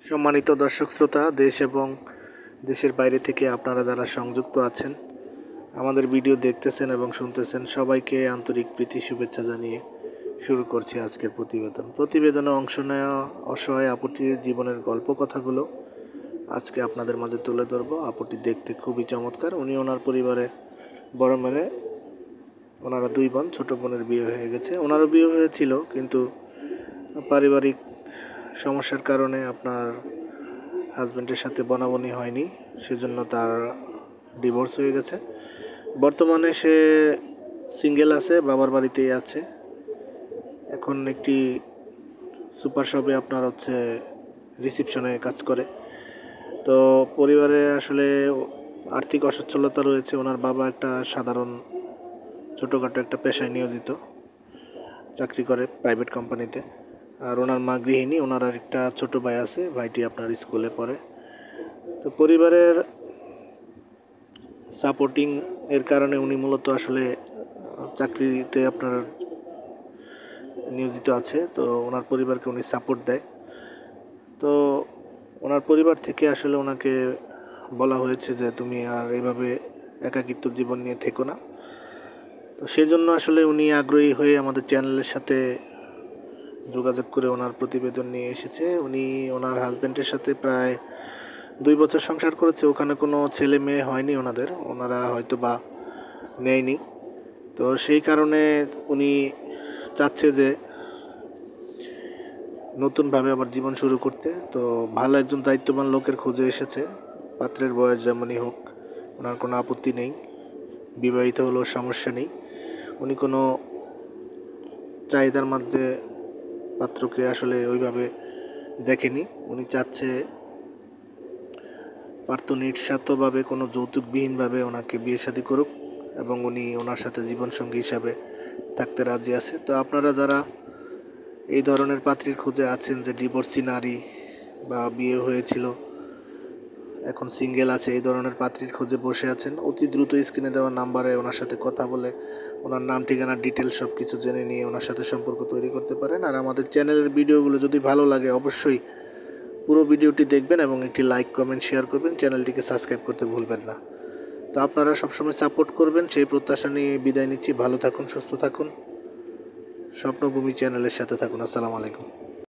সম্মানিত দর্শক শ্রোতা, দেশ এবং দেশের বাইরে থেকে আপনারা যারা সংযুক্ত আছেন, আমাদের ভিডিও দেখতেছেন এবং শুনতেছেন, সবাইকে আন্তরিক প্রীতি শুভেচ্ছা জানিয়ে শুরু করছি আজকের প্রতিবেদনে অংশ নেওয়া অসহায় আপুটির জীবনের গল্প কথাগুলো আজকে আপনাদের মাঝে তুলে ধরবো। আপুটি দেখতে খুবই চমৎকার। উনি ওনার পরিবারে বড় মেয়ে, ওনারা দুই বোন, ছোট বোনের বিয়ে হয়ে গেছে। ওনারও বিয়ে হয়েছিল, কিন্তু পারিবারিক সমস্যার কারণে আপনার হাজব্যান্ডের সাথে বনাবনি হয়নি, সেজন্য তার ডিভোর্স হয়ে গেছে। বর্তমানে সে সিঙ্গেল আছে, বাবার বাড়িতেই আছে। এখন একটি সুপার শপে আপনার রিসিপশনে কাজ করে। তো পরিবারে আসলে আর্থিক অসচ্ছলতা রয়েছে। ওনার বাবা একটা সাধারণ ছোটোখাটো একটা পেশায় নিয়োজিত, চাকরি করে প্রাইভেট কোম্পানিতে। আর ওনার মা গৃহিণী। ওনার আর একটা ছোটো ভাই আছে, ভাইটি আপনার স্কুলে পড়ে। তো পরিবারের সাপোর্টিং এর কারণে উনি মূলত আসলে চাকরিতে আপনার নিয়োজিত আছে। তো ওনার পরিবারকে উনি সাপোর্ট দেয়। তো ওনার পরিবার থেকে আসলে ওনাকে বলা হয়েছে যে তুমি আর এইভাবে একাকিত্ব জীবন নিয়ে থেকো না। তো সেজন্য আসলে উনি আগ্রহী হয়ে আমাদের চ্যানেলের সাথে যোগাযোগ করে ওনার প্রতিবেদন নিয়ে এসেছে। উনি ওনার হাজব্যান্ডের সাথে প্রায় 2 বছর সংসার করেছে। ওখানে কোনো ছেলে মেয়ে হয়নি ওনারা হয়তো বা নেয়নি। তো সেই কারণে উনি চাচ্ছে যে নতুনভাবে আবার জীবন শুরু করতে। তো ভালো একজন দায়িত্ববান লোকের খোঁজে এসেছে। পাত্রের বয়স যেমনই হোক, ওনার কোনো আপত্তি নেই, বিবাহিত হলেও সমস্যা নেই। উনি কোনো চাহিদার মধ্যে পাত্রকে আসলে ওইভাবে দেখেনি। উনি চাচ্ছে নিঃস্বার্থভাবে, কোনো যৌতুকবিহীনভাবে ওনাকে বিয়ে শাদী করুক এবং উনি ওনার সাথে জীবনসঙ্গী হিসাবে থাকতে রাজি আছে। তো আপনারা যারা এই ধরনের পাত্রীর খোঁজে আছেন, যে ডিভোর্সি নারী বা বিয়ে হয়েছিল এখন সিঙ্গেল আছে, এই ধরনের পাত্রীর খোঁজে বসে আছেন, অতি দ্রুত স্ক্রিনে দেওয়া নাম্বারে ওনার সাথে কথা বলে ওনার নাম, ঠিকানা, ডিটেলস সব কিছু জেনে নিয়ে ওনার সাথে সম্পর্ক তৈরি করতে পারেন। আর আমাদের চ্যানেলের ভিডিওগুলো যদি ভালো লাগে অবশ্যই পুরো ভিডিওটি দেখবেন এবং একটি লাইক, কমেন্ট, শেয়ার করবেন। চ্যানেলটিকে সাবস্ক্রাইব করতে ভুলবেন না। তো আপনারা সবসময় সাপোর্ট করবেন, সেই প্রত্যাশা নিয়ে বিদায় নিচ্ছি। ভালো থাকুন, সুস্থ থাকুন, স্বপ্নভূমি চ্যানেলের সাথে থাকুন। আসসালামু আলাইকুম।